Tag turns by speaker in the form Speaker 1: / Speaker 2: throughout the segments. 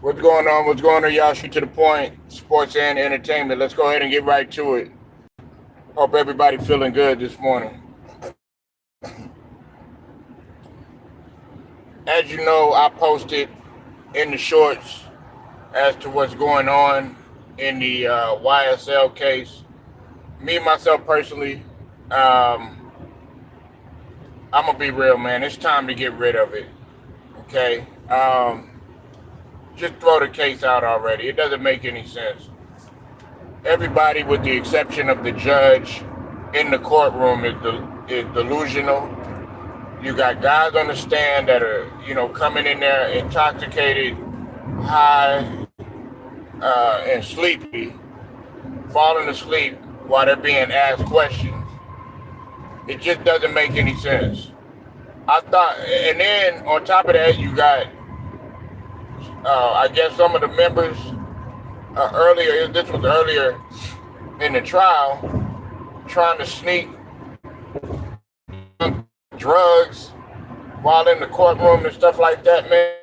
Speaker 1: What's going on? What's going on, y'all? Straight to the point, sports and entertainment. Let's go ahead and get right to it. Hope everybody feeling good this morning. As you know, I posted in the shorts as to what's going on in the YSL case. Me, myself personally, um, I'm going to be real, man. It's time to get rid of it, okay? Just throw the case out already. It doesn't make any sense. Everybody, with the exception of the judge in the courtroom, is delusional. You got guys on the stand that are, coming in there intoxicated, high, and sleepy, falling asleep while they're being asked questions. It just doesn't make any sense. I thought, and then on top of that, you got, I guess, some of the members earlier. This was earlier in the trial, trying to sneak drugs while in the courtroom and stuff like that, man.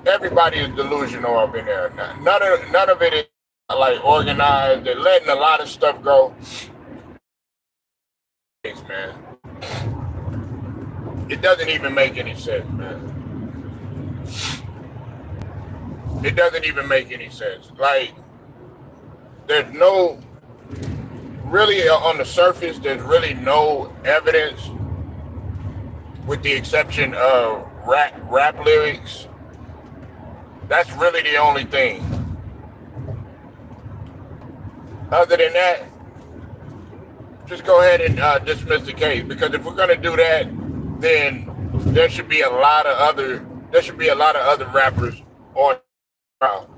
Speaker 1: Everybody is delusional up in there. None of it is like organized. They're letting a lot of stuff go. Man, it doesn't even make any sense, man. It doesn't even make any sense. Like, there's no really on the surface. There's really no evidence, with the exception of rap lyrics. That's really the only thing. Other than that, just go ahead and dismiss the case, because if we're gonna do that, then there should be a lot of other rappers on trial.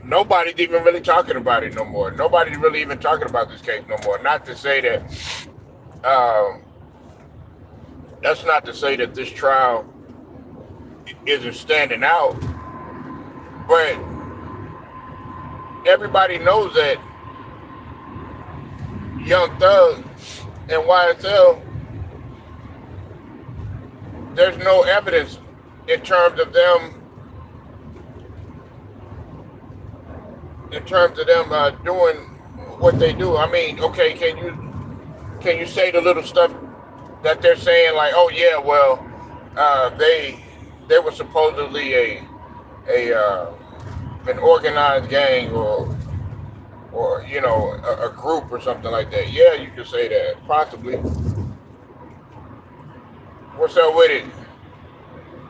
Speaker 1: Nobody's even really talking about it no more. Nobody's really even talking about this case no more. Not to say that that's not to say that this trial isn't standing out, but everybody knows that Young Thug and YSL, there's no evidence in terms of them doing what they do. I mean, okay, can you say the little stuff that they're saying, like, oh yeah, well, they were supposedly an organized gang, or a group or something like that. Yeah, you could say that, possibly. What's up with it?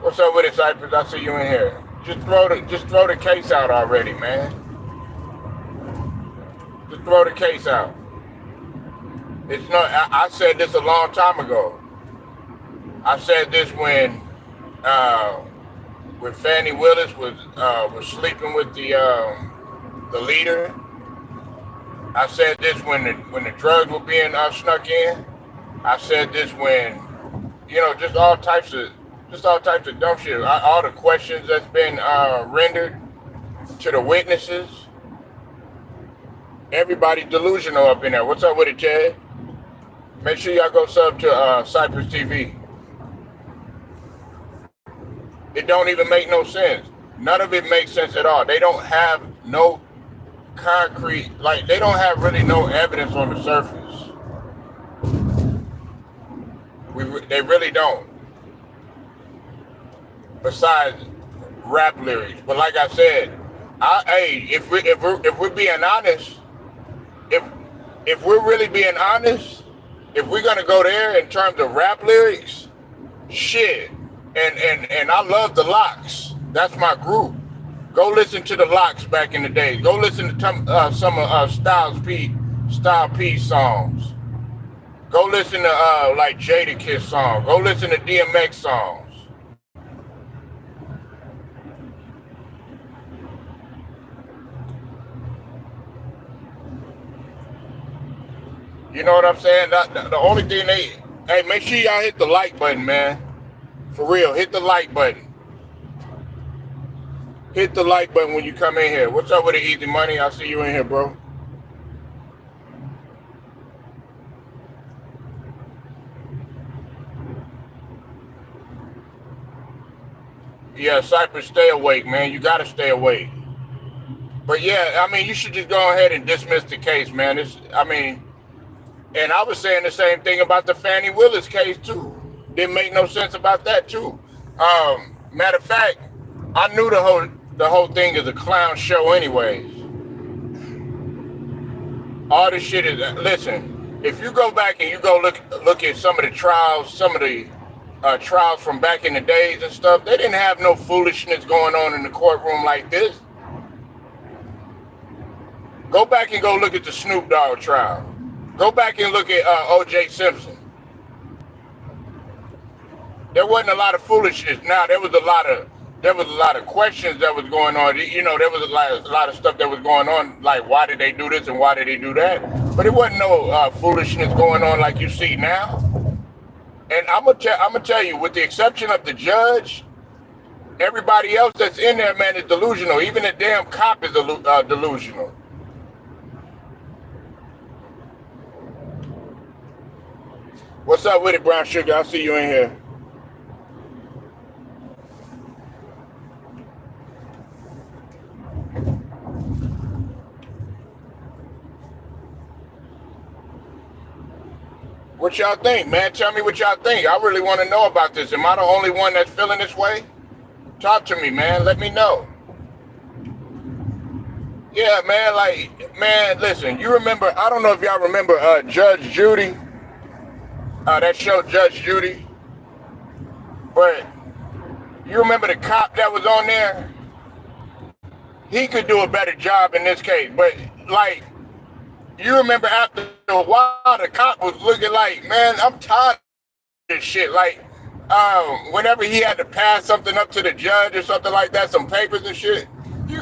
Speaker 1: What's up with it, Cypress? I see you in here. Just throw the case out already, man. Just throw the case out. It's not. I said this a long time ago. I said this when Fannie Willis was sleeping with the leader. I said this when the drugs were being snuck in. I said this when, just all types of dumb shit. All the questions that's been rendered to the witnesses. Everybody's delusional up in there. What's up with it, Chad? Make sure y'all go sub to Cypress TV. It don't even make no sense. None of it makes sense at all. They don't have no concrete, like, they don't have really no evidence on the surface. They really don't. Besides rap lyrics. But like I said, if we're being honest, if we're really being honest, if we're gonna go there in terms of rap lyrics, shit. And I love the Locks. That's my group. Go listen to the Locks back in the day. Go listen to some of Style P songs. Go listen to like Jadakiss songs. Go listen to DMX songs. You know what I'm saying? The only thing hey, make sure y'all hit the like button, man. For real, hit the like button. Hit the like button when you come in here. What's up with the Easy Money? I see you in here, bro. Yeah, Cypress, stay awake, man. You gotta stay awake. But yeah, I mean, you should just go ahead and dismiss the case, man. And I was saying the same thing about the Fannie Willis case too. Didn't make no sense about that too. Matter of fact, I knew the whole thing is a clown show anyways. All this shit is, listen, if you go back and you go look at some of the trials from back in the days and stuff, they didn't have no foolishness going on in the courtroom like this. Go back and go look at the Snoop Dogg trial. Go back and look at O.J. Simpson. There wasn't a lot of foolishness. Now there was a lot of questions that was going on. You know, there was a lot of stuff that was going on, like why did they do this and why did they do that? But it wasn't no foolishness going on like you see now. And I'm gonna tell you, with the exception of the judge, everybody else that's in there, man, is delusional. Even the damn cop is delusional. What's up with it, Brown Sugar? I see you in here. What y'all think, man? Tell me what y'all think. I really want to know about this. Am I the only one that's feeling this way? Talk to me, man. Let me know. Yeah, man, listen, you remember, I don't know if y'all remember Judge Judy, that show Judge Judy, but you remember the cop that was on there? He could do a better job in this case, but like, you remember after a while, the cop was looking like, man, I'm tired of this shit. Like, whenever he had to pass something up to the judge or something like that, some papers and shit, you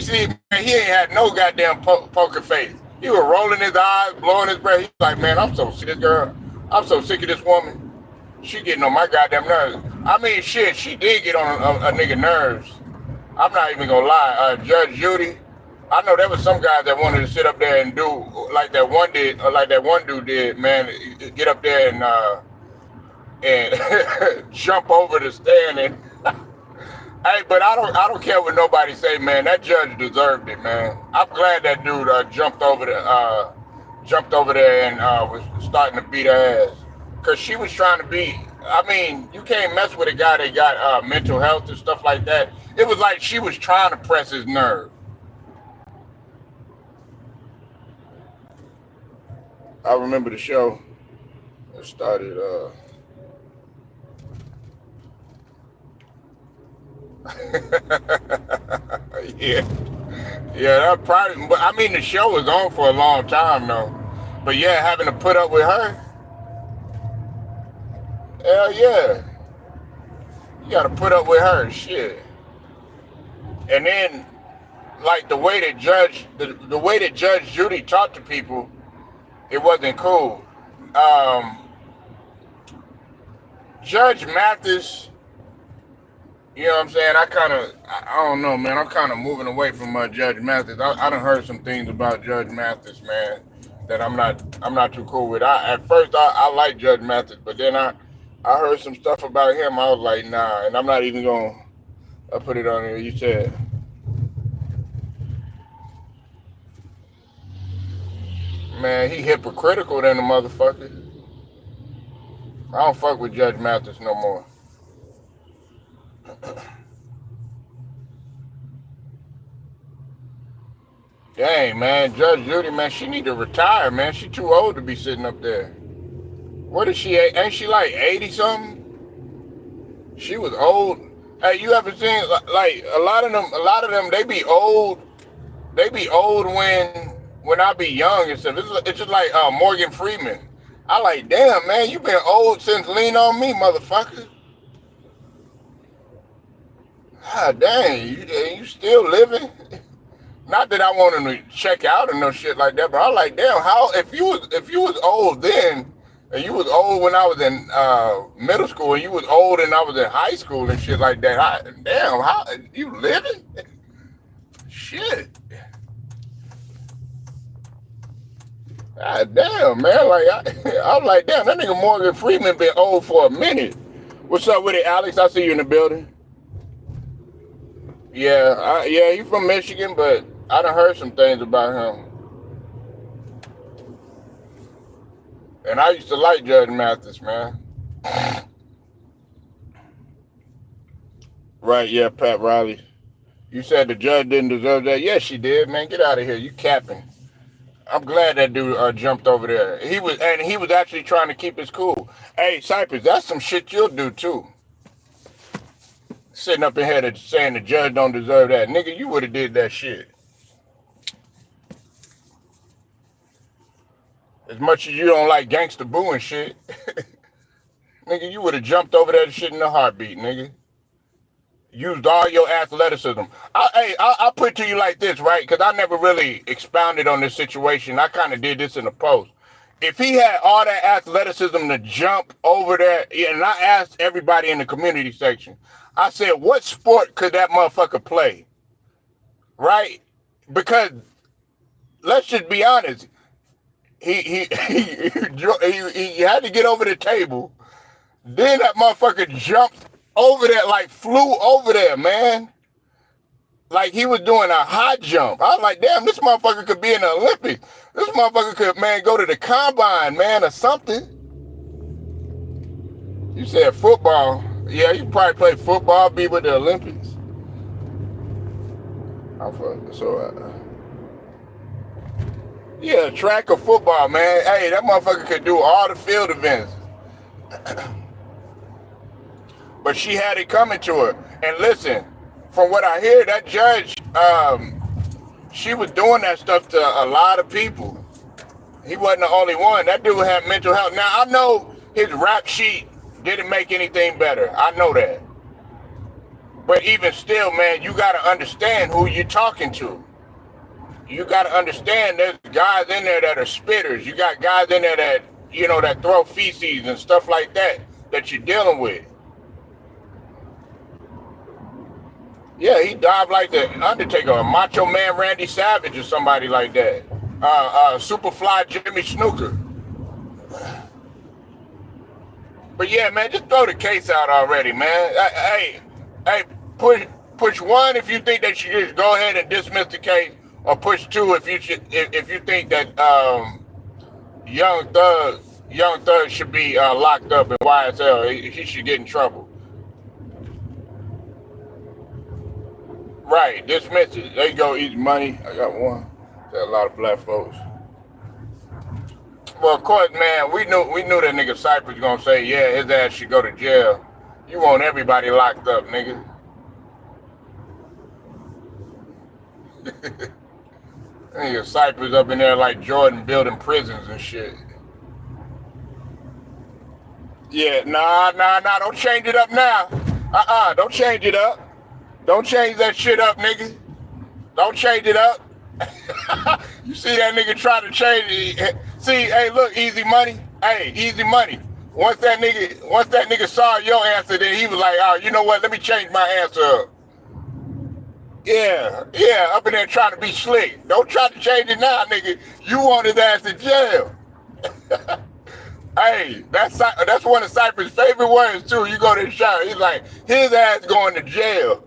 Speaker 1: see, man, he ain't had no goddamn poker face. He was rolling his eyes, blowing his breath. He's like, man, I'm so sick of this girl. I'm so sick of this woman. She getting on my goddamn nerves. I mean, shit, she did get on a nigga nerves. I'm not even gonna lie. Judge Judy, I know there was some guys that wanted to sit up there and do like that one dude did, man. Get up there and jump over the stand and. Hey, but I don't care what nobody say, man. That judge deserved it, man. I'm glad that dude jumped over there and was starting to beat her ass, cause she was trying to be. I mean, you can't mess with a guy that got mental health and stuff like that. It was like she was trying to press his nerve. I remember the show. It started. Yeah, that probably. But I mean, the show was on for a long time though. But yeah, having to put up with her. Hell yeah, you got to put up with her, shit. And then, like the way that Judge Judy talked to people, it wasn't cool. Judge Mathis, you know what I'm saying? I don't know, man. I'm kind of moving away from Judge Mathis. I done heard some things about Judge Mathis, man, that I'm not too cool with. At first I liked Judge Mathis, but then I heard some stuff about him. I was like, nah, and I'm not even gonna put it on here. You said. Man, he hypocritical than a motherfucker. I don't fuck with Judge Mathis no more. Dang, man, Judge Judy, man, she need to retire, man. She too old to be sitting up there. What is she? Ain't she like 80 something? She was old. Hey, you ever seen like a lot of them? They be old. They be old when I be young and stuff. It's just like Morgan Freeman. I like, damn, man, you been old since Lean On Me, motherfucker. God dang, you still living? Not that I want him to check out or no shit like that, but I like, damn, how if you was old then, and you was old when I was in middle school, and you was old and I was in high school and shit like that. Damn, how you living? Shit. God damn, man, like I was like, damn, that nigga Morgan Freeman been old for a minute. What's up with it, Alex? I see you in the building. Yeah, he's from Michigan, but I done heard some things about him. And I used to like Judge Mathis, man. Right, yeah, Pat Riley. You said the judge didn't deserve that. Yes, she did, man. Get out of here. You capping. I'm glad that dude jumped over there. He was actually trying to keep his cool. Hey, Cypress, that's some shit you'll do too. Sitting up in here saying the judge don't deserve that. Nigga, you would have did that shit. As much as you don't like gangster boo and shit. Nigga, you would have jumped over that shit in a heartbeat, nigga. Used all your athleticism. I'll put it to you like this, right? Because I never really expounded on this situation. I kind of did this in a post. If he had all that athleticism to jump over there, yeah, and I asked everybody in the community section, I said, what sport could that motherfucker play? Right? Because let's just be honest. He had to get over the table. Then that motherfucker jumped over there, like flew over there, man. Like he was doing a high jump. I was like, damn, this motherfucker could be in the Olympics. This motherfucker could, man, go to the combine, man, or something. You said football. Yeah, you probably play football, be with the Olympics. Yeah, track or football, man. Hey, that motherfucker could do all the field events. But she had it coming to her. And listen, from what I hear, that judge, she was doing that stuff to a lot of people. He wasn't the only one. That dude had mental health. Now, I know his rap sheet didn't make anything better. I know that. But even still, man, you got to understand who you're talking to. You got to understand there's guys in there that are spitters. You got guys in there that, that throw feces and stuff like that you're dealing with. Yeah, he dived like the Undertaker, or Macho Man Randy Savage or somebody like that. Superfly Jimmy Snooker. But yeah, man, just throw the case out already, man. Hey, push one if you think that you just go ahead and dismiss the case, or push two if you think that Young Thug should be locked up in YSL. He should get in trouble. Right, dismiss it. There you go, easy money. I got one. There's a lot of black folks. Well, of course, man, we knew that nigga Cypress was gonna say, yeah, his ass should go to jail. You want everybody locked up, nigga. Nigga Cypress up in there like Jordan building prisons and shit. Yeah, nah, don't change it up now. Don't change it up. Don't change that shit up, nigga. Don't change it up. You see that nigga try to change it. See, hey, look, easy money. Hey, easy money. Once that nigga saw your answer, then he was like, oh, you know what? Let me change my answer up. Yeah, up in there trying to be slick. Don't try to change it now, nigga. You want his ass in jail. Hey, that's one of Cypress' favorite words too. You go to the shower, he's like, his ass going to jail.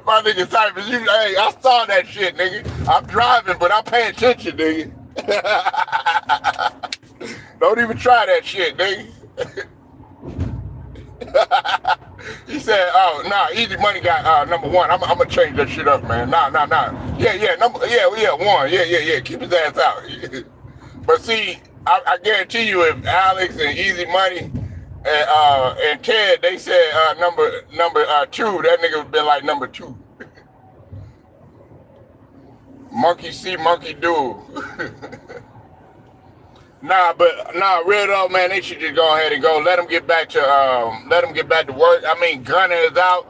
Speaker 1: My nigga Cypress, hey, I saw that shit, nigga. I'm driving, but I'm paying attention, nigga. Don't even try that shit, nigga. He said, oh, nah, easy money got number one. I'm gonna change that shit up, man. Nah. Yeah, one. Yeah. Keep his ass out. But see, I guarantee you, if Alex and Easy Money and Ted, they said number two, that nigga would been like number two. Monkey see, monkey do. Real though, man, they should just go ahead and go. Let them get back to work. I mean, Gunna is out.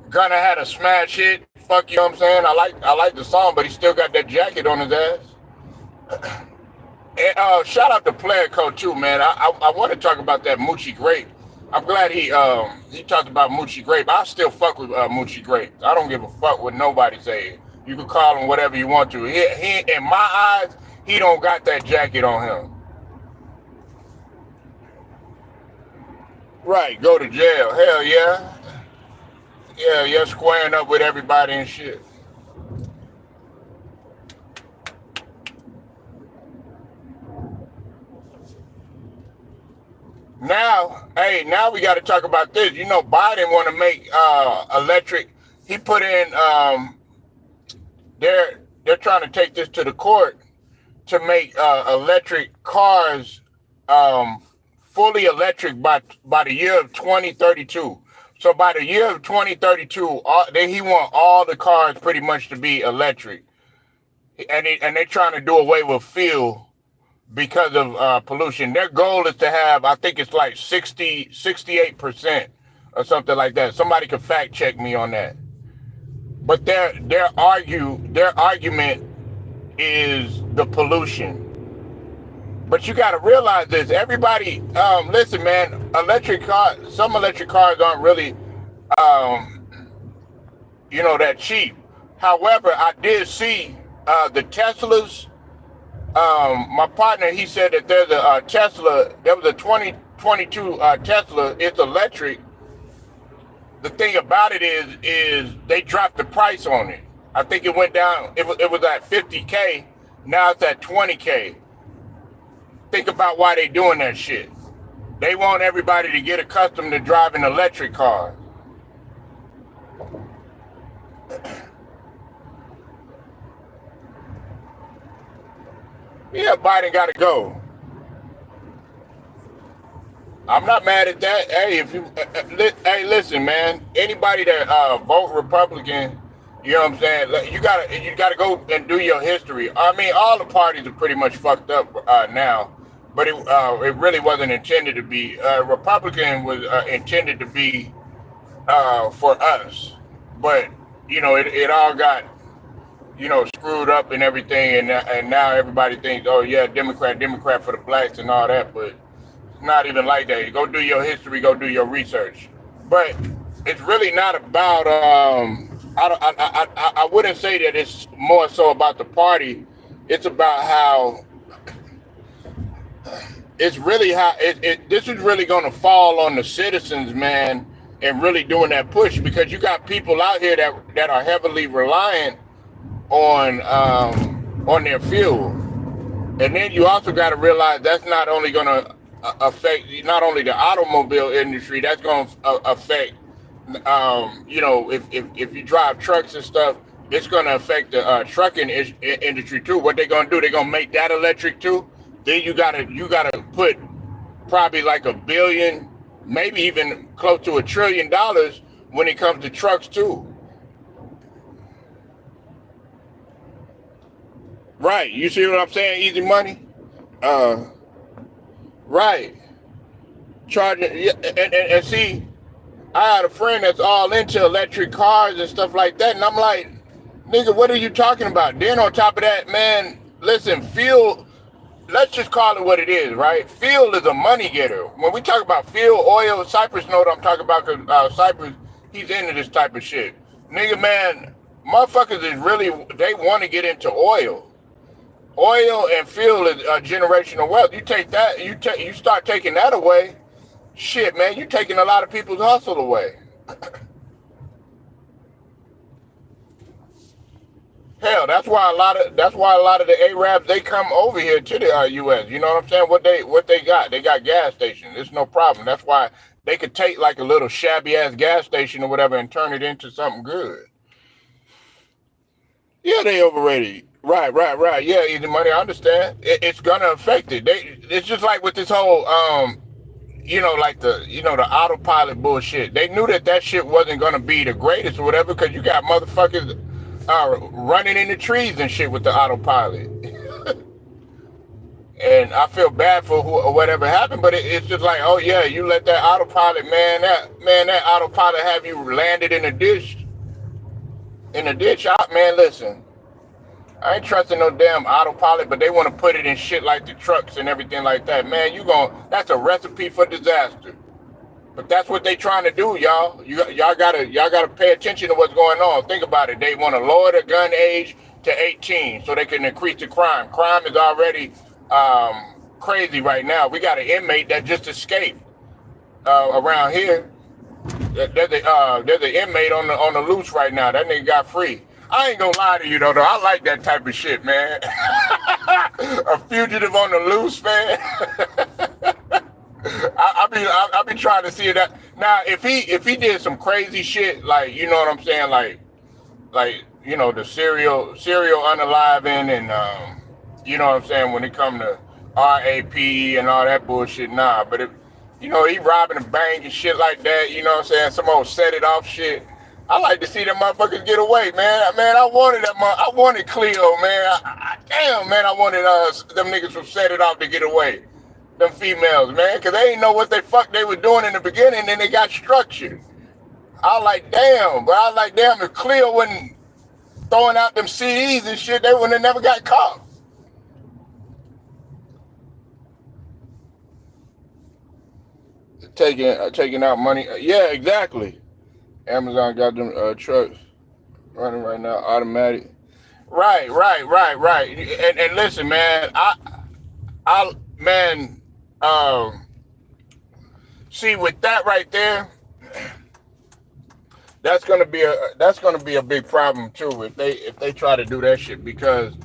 Speaker 1: Gunna had a smash hit. Fuck, you know what I'm saying? I like the song, but he still got that jacket on his ass. And shout out to Player Coach too, man. I want to talk about that Moochie Grape. I'm glad he talked about Moochie Grape. I still fuck with Moochie Grape. I don't give a fuck what nobody say. You can call him whatever you want to. He in my eyes, he don't got that jacket on him. Right, go to jail. Hell yeah. Yeah, you're squaring up with everybody and shit. Now, hey, now we got to talk about this. You know, Biden want to make electric. He put in. They're trying to take this to the court to make electric cars um, fully electric by the year of 2032. So by the year of 2032, he want all the cars pretty much to be electric, and they're trying to do away with fuel because of pollution. Their goal is to have, I think it's like 68% or something like that. Somebody could fact check me on that. But their argument is the pollution. But you got to realize this. Everybody, listen, man. Some electric cars aren't really, um, that cheap. However, I did see the Teslas. My partner, he said that there's a Tesla. There was a 2022 Tesla. It's electric. The thing about it is they dropped the price on it. I think it went down. It was at 50K. Now it's at 20K. Think about why they doing that shit. They want everybody to get accustomed to driving electric cars. Yeah, Biden got to go. I'm not mad at that. Hey, if you, hey, listen, man. Anybody that vote Republican, you know what I'm saying? You gotta go and do your history. I mean, all the parties are pretty much fucked up now, but it really wasn't intended to be. Republican was intended to be for us, but it all got screwed up and everything, and now everybody thinks, oh yeah, Democrat for the blacks and all that, but not even like that. Go do your history, go do your research. But it's really not about I wouldn't say that it's more so about the party. It's about how it's really how this is really going to fall on the citizens, man, and really doing that push, because you got people out here that are heavily reliant on their fuel. And then you also got to realize that's not only going to affect not only the automobile industry, that's going to affect, if you drive trucks and stuff, it's going to affect the trucking industry too. What they're going to do, they're going to make that electric too. Then you gotta put probably like $1 billion, maybe even close to $1 trillion when it comes to trucks too. Right, you see what I'm saying? Easy money. Right. Charging, yeah, and see, I had a friend that's all into electric cars and stuff like that, and I'm like, nigga, what are you talking about? Then on top of that, man, listen, fuel, let's just call it what it is, right? Fuel is a money getter. When we talk about fuel, oil, Cypress know what I'm talking about, because Cypress, he's into this type of shit. Nigga, man, motherfuckers is really, they want to get into oil. Oil and fuel is generational wealth. You take that, you start taking that away, shit, man, you're taking a lot of people's hustle away. Hell, that's why a lot of the Arabs, they come over here to the U.S. You know what I'm saying? What they got? They got gas stations. It's no problem. That's why they could take like a little shabby ass gas station or whatever and turn it into something good. Yeah, they overrated. Right. Yeah, easy money. I understand. It's gonna affect it. It's just like with this whole like the autopilot bullshit. They knew that shit wasn't gonna be the greatest or whatever, because you got motherfuckers running in the trees and shit with the autopilot. And I feel bad for whatever happened, but it's just like, oh yeah, you let that autopilot, that autopilot have you landed in a ditch. Man, listen, I ain't trusting no damn autopilot, but they want to put it in shit like the trucks and everything like that. Man, that's a recipe for disaster. But that's what they trying to do, y'all. Y'all gotta pay attention to what's going on. Think about it. They want to lower the gun age to 18 so they can increase the crime. Crime is already crazy right now. We got an inmate that just escaped around here. There's an inmate on the loose right now. That nigga got free. I ain't gonna lie to you though. I like that type of shit, man. A fugitive on the loose, man. I be trying to see that. Now, if he did some crazy shit, like, you know what I'm saying, like you know, the serial unaliving and you know what I'm saying, when it come to RAP and all that bullshit, nah. But if, you know, he robbing a bank and shit like that, you know what I'm saying, some old set it off shit. I like to see them motherfuckers get away, man. Man, I wanted Cleo, man. Damn, man, I wanted them niggas from Set It Off to get away. Them females, man, because they didn't know what the fuck they were doing in the beginning, and then they got structured. I was like, damn, but I was like, damn, if Cleo wasn't throwing out them CDs and shit, they would have never got caught. Taking out money. Yeah, exactly. Amazon got them trucks running right now, automatic. Right. And listen, man, man, see, with that right there, that's gonna be a big problem too if they try to do that shit, because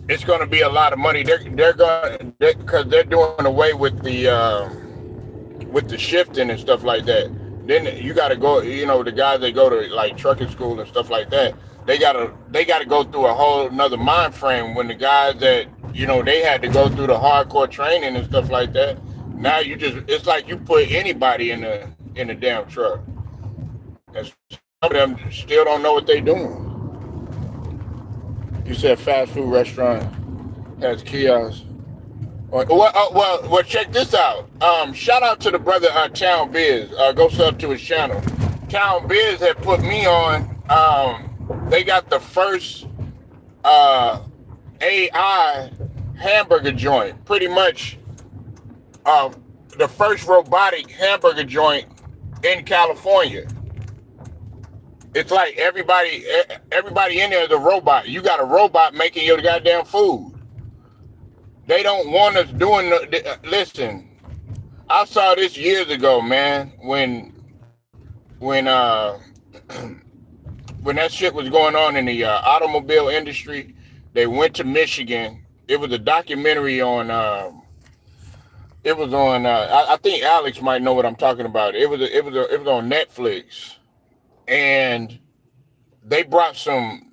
Speaker 1: it's gonna be a lot of money. Because they're doing away with the shifting and stuff like that. Then you got to go, you know, the guys that go to like trucking school and stuff like that, they gotta go through a whole another mind frame. When the guys that, you know, they had to go through the hardcore training and stuff like that, now it's like you put anybody in the damn truck, and some of them still don't know what they're doing. You said fast food restaurant has kiosks. Well, check this out. Shout out to the brother Town Biz. Go sub to his channel. Town Biz had put me on. They got the first AI hamburger joint. Pretty much the first robotic hamburger joint in California. It's like everybody in there is a robot. You got a robot making your goddamn food. They don't want us doing listen, I saw this years ago, man, when that shit was going on in the automobile industry. They went to Michigan. It was a documentary on I think Alex might know what I'm talking about. It was on Netflix. And they brought some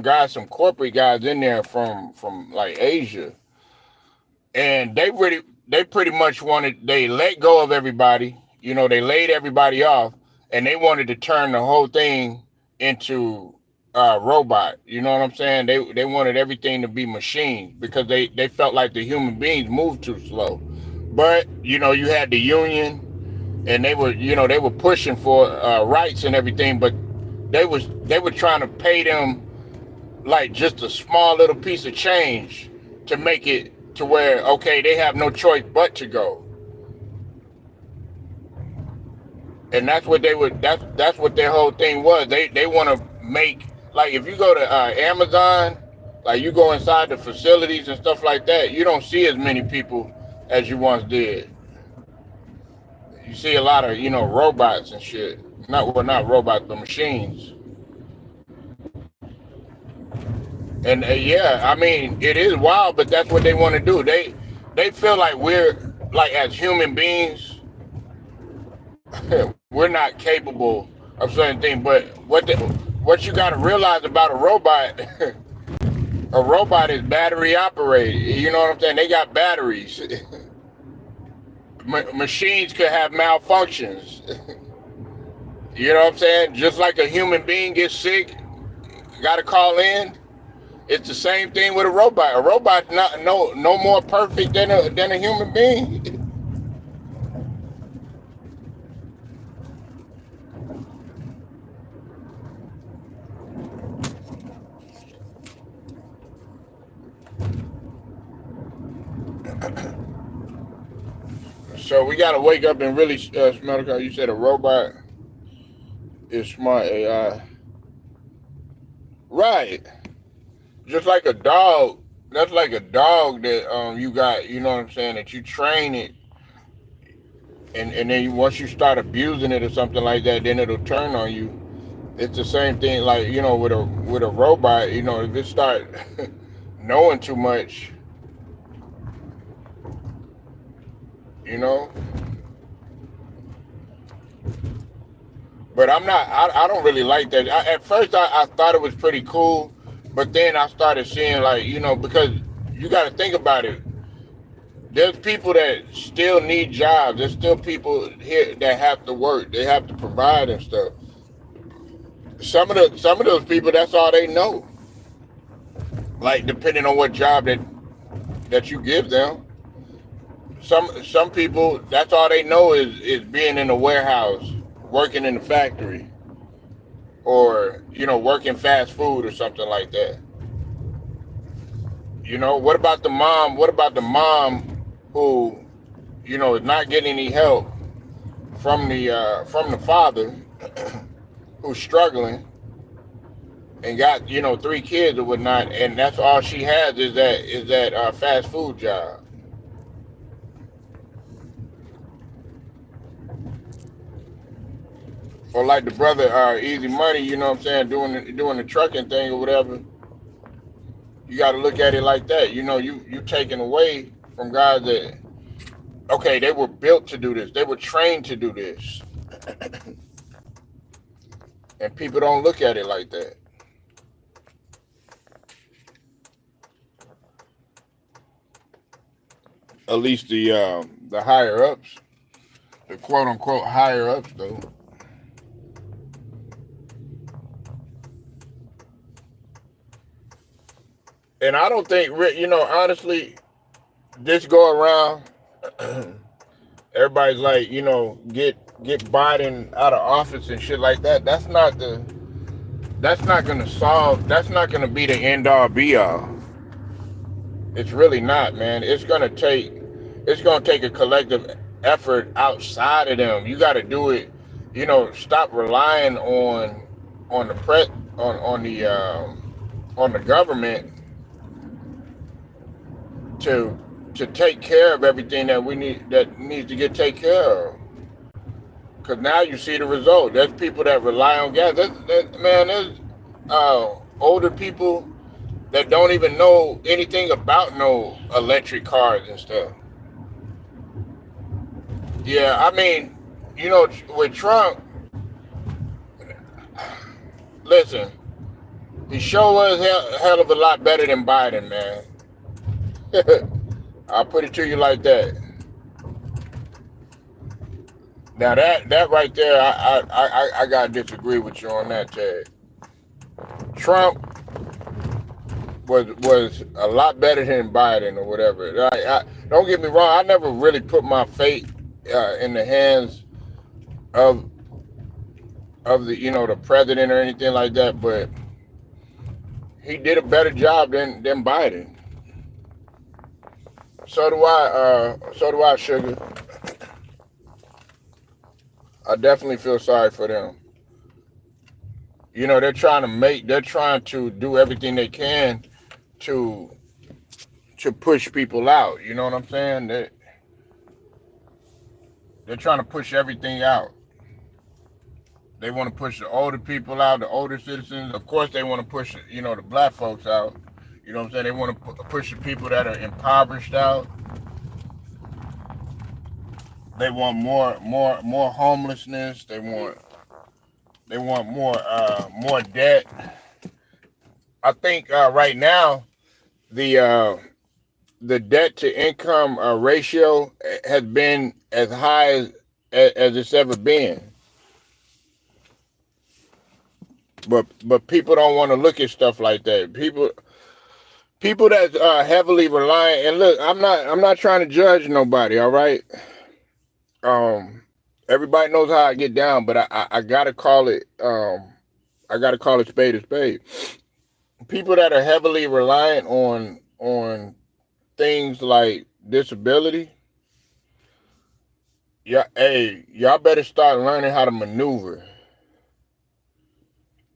Speaker 1: guys, some corporate guys in there from like Asia, and they pretty much they let go of everybody, you know, they laid everybody off, and they wanted to turn the whole thing into robot. You know what I'm saying? They wanted everything to be machines, because they felt like the human beings moved too slow. But you know, you had the union, and they were pushing for rights and everything, but they were trying to pay them like just a small little piece of change to make it to where, okay, they have no choice but to go. And that's what that's what their whole thing was. They want to make, like, if you go to Amazon, like you go inside the facilities and stuff like that, you don't see as many people as you once did. You see a lot of, you know, robots and shit. Not robots, but machines. And yeah, I mean, it is wild, but that's what they want to do. They feel like we're, like, as human beings, we're not capable of certain things. But what you got to realize about a robot, a robot is battery operated. You know what I'm saying? They got batteries. Machines could have malfunctions. You know what I'm saying? Just like a human being gets sick, got to call in. It's the same thing with a robot. A robot's no more perfect than a human being. So we got to wake up and really smell the car. You said a robot is smart AI. Right. Just like a dog. That's like a dog that you got, you know what I'm saying, that you train it. and then once you start abusing it or something like that, then it'll turn on you. It's the same thing, like, with a robot. If it start knowing too much, you know. But I don't really like that. At first, I thought it was pretty cool, but then I started seeing, like, because you got to think about it. There's people that still need jobs. There's still people here that have to work. They have to provide and stuff. Some of those people, that's all they know. Like, depending on what job that you give them. Some people, that's all they know is being in a warehouse, working in the factory, or working fast food or something like that. What about the mom? What about the mom who is not getting any help from the father, who's struggling and got 3 kids or whatnot, and that's all she has is that fast food job. Or like the brother, Easy Money, you know what I'm saying, doing the trucking thing or whatever. You got to look at it like that. You taking away from guys that, okay, they were built to do this. They were trained to do this. And people don't look at it like that. At least the higher ups, the quote unquote higher ups, though. And I don't think, honestly, this go around, everybody's like, get Biden out of office and shit like that. That's not gonna be the end all be all. It's really not, man. It's gonna take a collective effort outside of them. You got to do it. Stop relying on the on the government to take care of everything that needs to get taken care of. Because now you see the result. There's people that rely on gas. There's older people that don't even know anything about no electric cars and stuff. Yeah, I mean, with Trump, listen, he sure was hell of a lot better than Biden, man. I'll put it to you like that. Now that right there, I gotta disagree with you on that, Ted. Trump was a lot better than Biden or whatever. Don't get me wrong. I never really put my fate in the hands of the president or anything like that, but he did a better job than Biden. So do I. Sugar. I definitely feel sorry for them. They're trying to do everything they can to push people out. You know what I'm saying? They're trying to push everything out. They want to push the older people out, the older citizens. Of course, they want to push the black folks out. You know what I'm saying? They want to push the people that are impoverished out. They want more homelessness. They want more debt. I think right now the debt to income ratio has been as high as it's ever been. But people don't want to look at stuff like that. People that's heavily reliant. And look, I'm not trying to judge nobody. All right. Everybody knows how I get down, but I gotta call it. I gotta call it spade a spade. People that are heavily reliant on things like disability. Yeah, hey, y'all better start learning how to maneuver.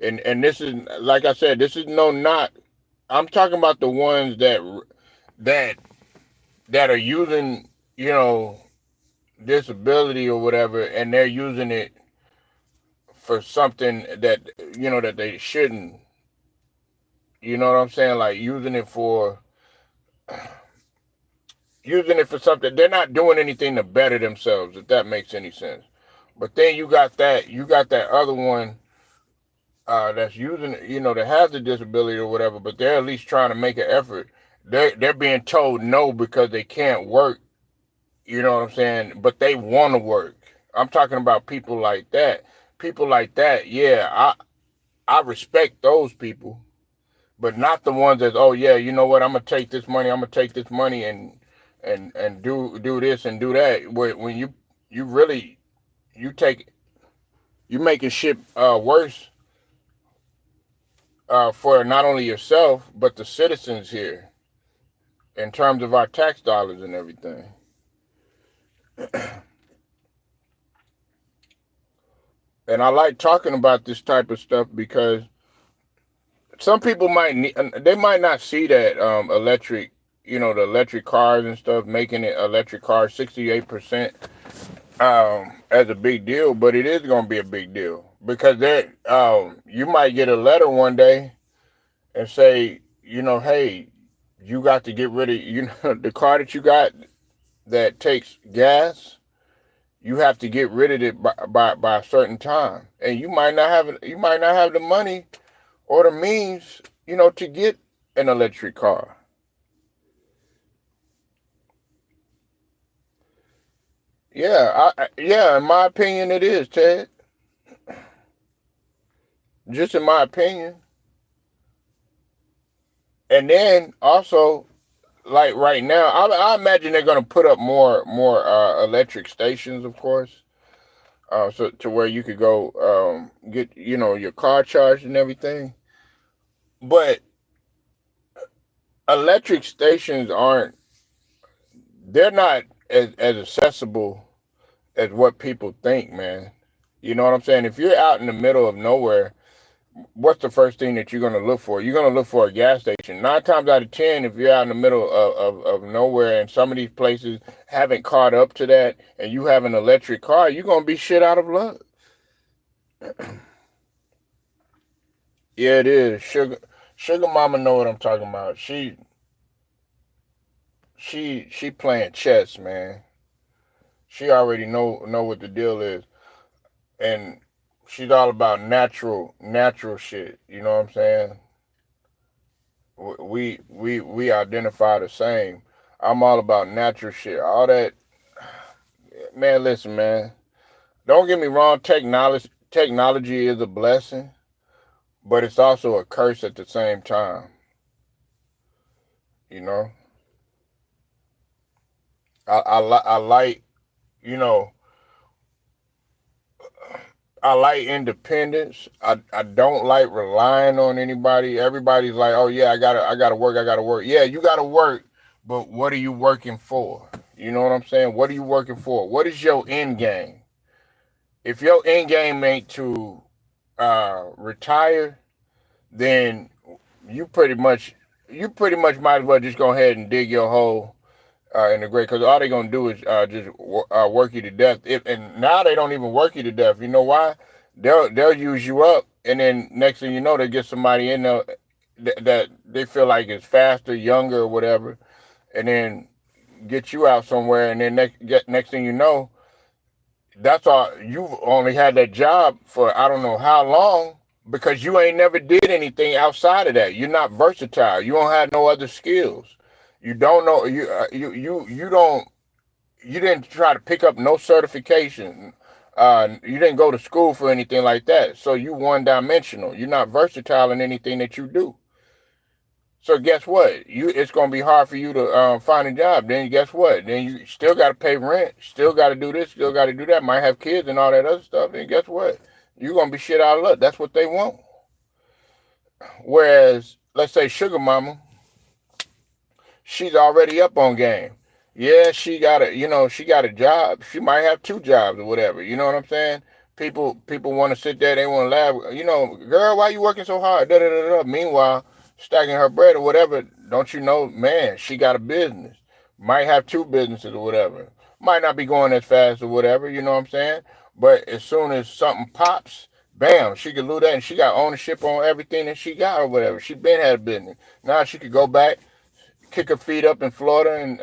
Speaker 1: And this is, like I said, this is no knock. I'm talking about the ones that are using, disability or whatever, and they're using it for something that that they shouldn't. You know what I'm saying? Like using it for something they're not doing anything to better themselves. If that makes any sense. But then you got that other one that's using that has a disability or whatever, but they're at least trying to make an effort. They're being told no because they can't work. You know what I'm saying? But they want to work. I'm talking about people like that. People like that, yeah, I respect those people, but not the ones that, oh yeah, you know what, I'm gonna take this money and do this and do that. When you really you take you making shit worse for not only yourself but the citizens here in terms of our tax dollars and everything. And I like talking about this type of stuff because some people they might not see that electric, the electric cars and stuff, making it electric cars 68% as a big deal, but it is going to be a big deal because you might get a letter one day and say, hey, you got to get rid of the car that you got that takes gas. You have to get rid of it by a certain time, and you might not have the money or the means, to get an electric car. Yeah, in my opinion, it is, Ted. Just in my opinion. And then also, like right now, I imagine they're gonna put up more electric stations, of course, so to where you could go get your car charged and everything. But electric stations they're not as accessible as what people think, man. You know what I'm saying? If you're out in the middle of nowhere, what's the first thing that you're going to look for? You're going to look for a gas station. 9 times out of 10, if you're out in the middle of nowhere and some of these places haven't caught up to that and you have an electric car, you're going to be shit out of luck. Yeah, it is. Sugar Mama know what I'm talking about. She playing chess, man. She already know what the deal is. And she's all about natural shit. You know what I'm saying? We identify the same. I'm all about natural shit. All that, man. Listen, man. Don't get me wrong. Technology is a blessing, but it's also a curse at the same time. You know, I like you know I like independence. I don't like relying on anybody. Everybody's like, oh yeah, I gotta work, I gotta work. Yeah, you gotta work, but what are you working for? You know what I'm saying? What are you working for? What is your end game? If your end game ain't to retire, then you pretty much you pretty much might as well just go ahead and dig your hole in the grave because all they're gonna do is just work you to death. And now they don't even work you to death. You know why? They'll use you up, and then next thing you know, they get somebody in there that they feel like is faster, younger, or whatever, and then get you out somewhere, and then next thing you know, that's all. You've only had that job for I don't know how long because you ain't never did anything outside of that. You're not versatile. You don't have no other skills. You don't know you don't you didn't try to pick up no certification. You didn't go to school for anything like that. So you one dimensional. You're not versatile in anything that you do. So guess what? It's gonna be hard for you to find a job. Then guess what? Then you still got to pay rent. Still got to do this. Still got to do that. Might have kids and all that other stuff. And guess what? You're gonna be shit out of luck. That's what they want. Whereas, let's say Sugar Mama, she's already up on game. Yeah, she got a job. She might have two jobs or whatever. You know what I'm saying? People want to sit there. They want to laugh. Girl, why you working so hard? Da, da, da, da. Meanwhile, stacking her bread or whatever. Don't you know, man? She got a business. Might have two businesses or whatever. Might not be going as fast or whatever, you know what I'm saying? But as soon as something pops, bam, she could lose that, and she got ownership on everything that she got or whatever. She been had a business. Now she could go back, kick her feet up in Florida, and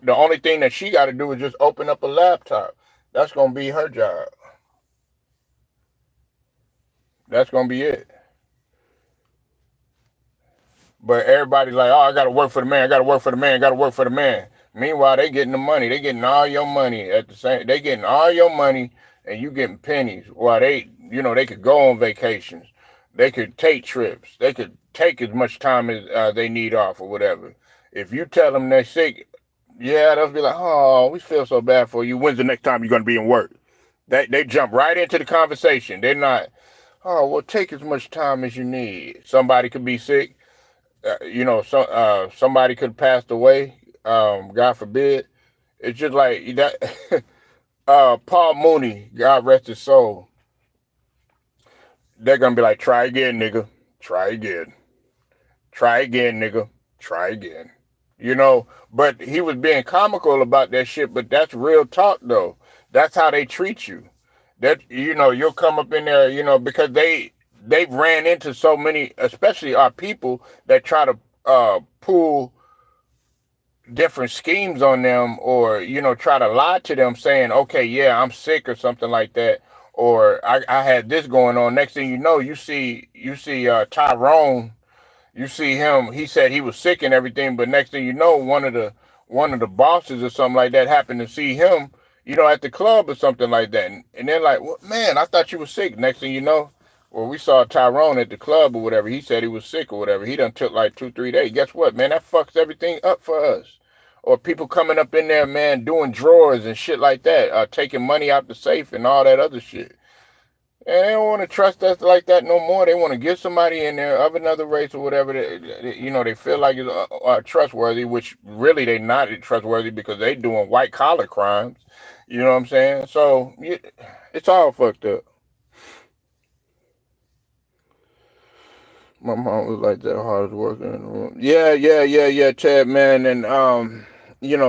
Speaker 1: the only thing that she got to do is just open up a laptop. That's gonna be her job. That's gonna be it. But everybody's like, oh, I gotta work for the man. I gotta work for the man. I gotta work for the man. Meanwhile, they getting the money. They getting all your money at the same. They getting all your money, and you getting pennies. While they could go on vacations. They could take trips. They could take as much time as they need off or whatever. If you tell them they're sick, yeah, they'll be like, oh, we feel so bad for you. When's the next time you're gonna be in work? They jump right into the conversation. They're not, oh, well, take as much time as you need. Somebody could be sick, somebody could have passed away, God forbid. It's just like that. Paul Mooney, God rest his soul. They're gonna be like, try again, nigga. Try again. Try again, nigga. Try again. But he was being comical about that shit. But that's real talk, though. That's how they treat you. That you'll come up in there, because they've ran into so many, especially our people that try to pull different schemes on them, or try to lie to them saying, okay, yeah, I'm sick or something like that, or I had this going on. Next thing you know, you see Tyrone. You see him, he said he was sick and everything, but next thing you know, one of the bosses or something like that happened to see him, at the club or something like that. And they're like, well, man, I thought you were sick. Next thing you know, well, we saw Tyrone at the club or whatever. He said he was sick or whatever. He done took like 2-3 days. Guess what, man? That fucks everything up for us. Or people coming up in there, man, doing drawers and shit like that, taking money out the safe and all that other shit. And they don't want to trust us like that no more. They want to get somebody in there of another race or whatever. They feel like is trustworthy, which really they not trustworthy because they doing white collar crimes. You know what I'm saying? So it's all fucked up. My mom was like that hardest worker in the room. Yeah, yeah, yeah, yeah, Ted, man, and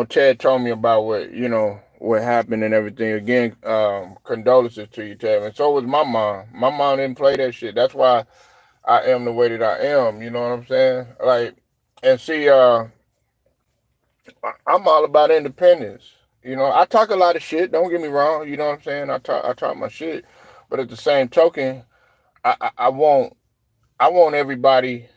Speaker 1: Ted told me about what happened and everything. Again, condolences to you, Ted, and so was my mom. My mom didn't play that shit. That's why I am the way that I am. You know what I'm saying? Like, and see, I'm all about independence. I talk a lot of shit. Don't get me wrong. You know what I'm saying? I talk my shit, but at the same token, I want everybody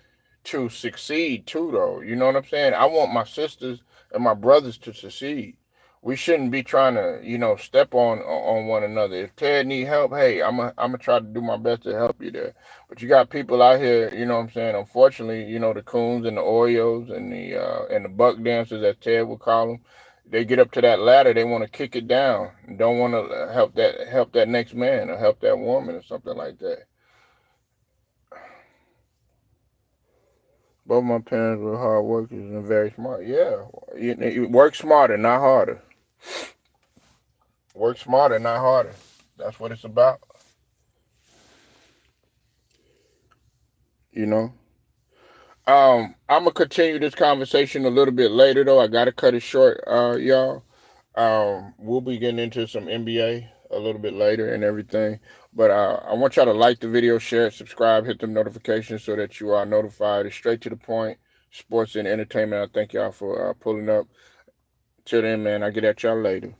Speaker 1: to succeed too, though. You know what I'm saying? I want my sisters and my brothers to succeed. We shouldn't be trying to, step on one another. If Ted need help, hey, I'm gonna try to do my best to help you there. But you got people out here, you know what I'm saying? Unfortunately, the coons and the Oreos and the buck dancers, as Ted would call them, they get up to that ladder, they want to kick it down, and don't want to help that next man or help that woman or something like that. Both my parents were hard workers and very smart. Yeah, you work smarter, not harder. Work smarter, not harder. That's what it's about. You know. I'm gonna continue this conversation a little bit later, though. I gotta cut it short, y'all. We'll be getting into some NBA a little bit later and everything. But I want y'all to like the video, share it, subscribe, hit the notifications so that you are notified. It's straight to the point, sports and entertainment. I thank y'all for pulling up. Till then, man, I'll get at y'all later.